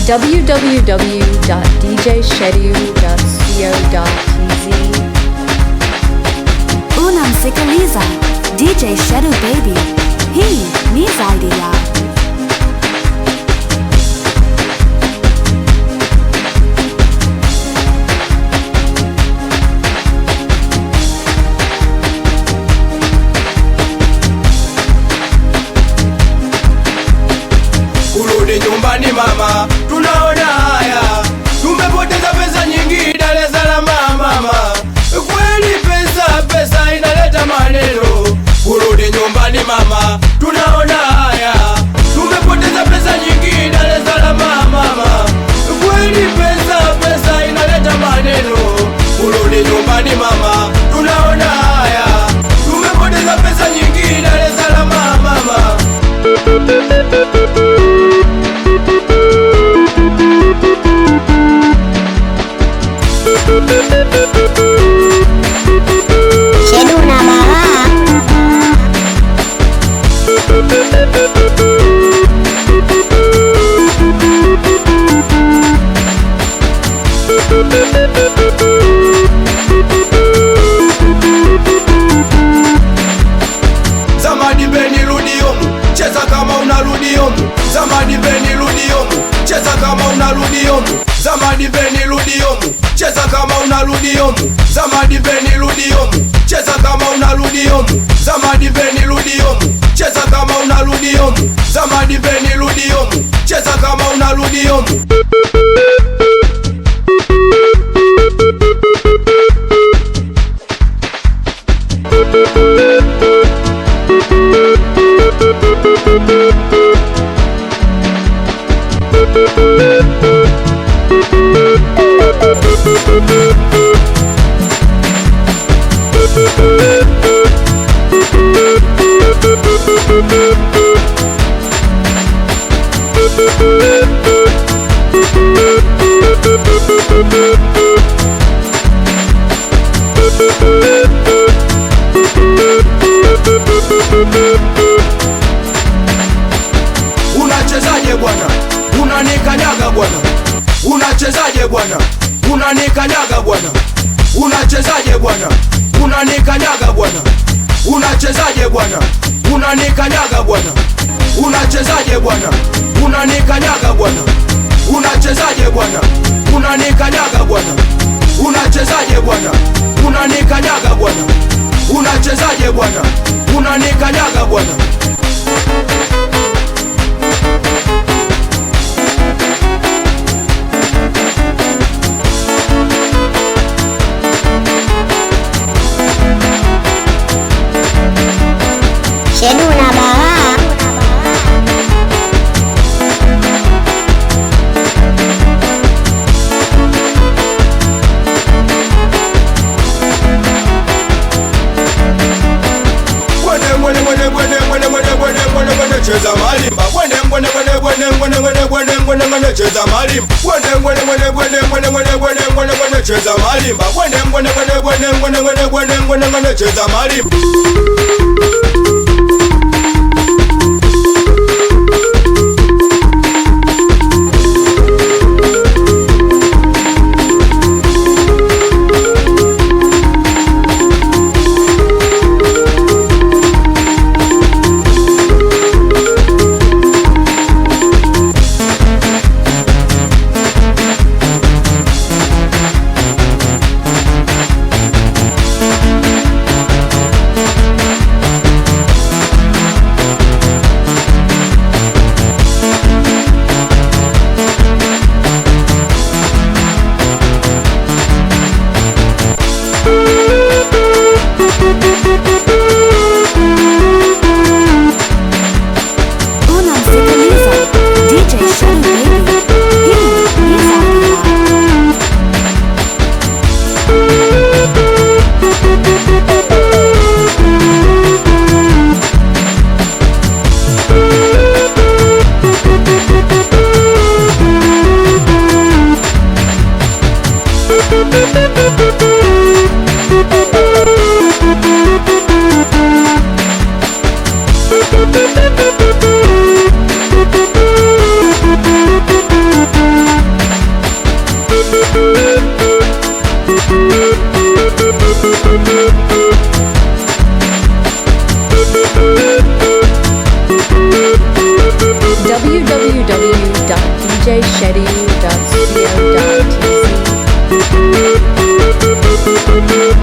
www.djshedu.co.tz. Unamsikiliza DJ Shedu Baby. Hii ni zaidi ya kurudi nyumbani mama, tunaona haya, tumepoteza pesa nyingi Dar es Salaam mama, kweli pesa inaleta maneno. Kurudi nyumbani mama, tunaona haya, tumepoteza pesa nyingi Dar es Salaam mama, kweli pesa inaleta maneno. Kurudi nyumbani mama, tunaona haya, tumepoteza pesa nyingi Dar es Salaam mama. Shedu na mama Zamadi Beni rudi yomu, cheza kama unarudi yomu. Zamadi Beni rudi yomu, cheza kama unarudi yomu. Zamadi Beni rudi yomu, cheza kama unarudi yomu. Zamadi Beni rudi yomu, cheza kama unarudi yomu. Zamadi Beni rudi yomu, cheza kama unarudi yomu. Zamadi Beni rudi yomu, cheza kama unarudi yomu. Unachezaje bwana? Unanikanyaga bwana. Unachezaje bwana? Unanikanyaga bwana. Unachezaje bwana? Unanikanyaga bwana. Unachezaje bwana? Unanikanyaga bwana. Unachezaje bwana? Unanikanyaga bwana. Unachezaje bwana? Unanikanyaga bwana. Unachezaje bwana? Unanikanyaga bwana. Unachezaje bwana? Unanikanyaga bwana. Shedu na mama cheza malimba cheza malimba cheza malimba cheza malimba. www.djshedu.co.tz.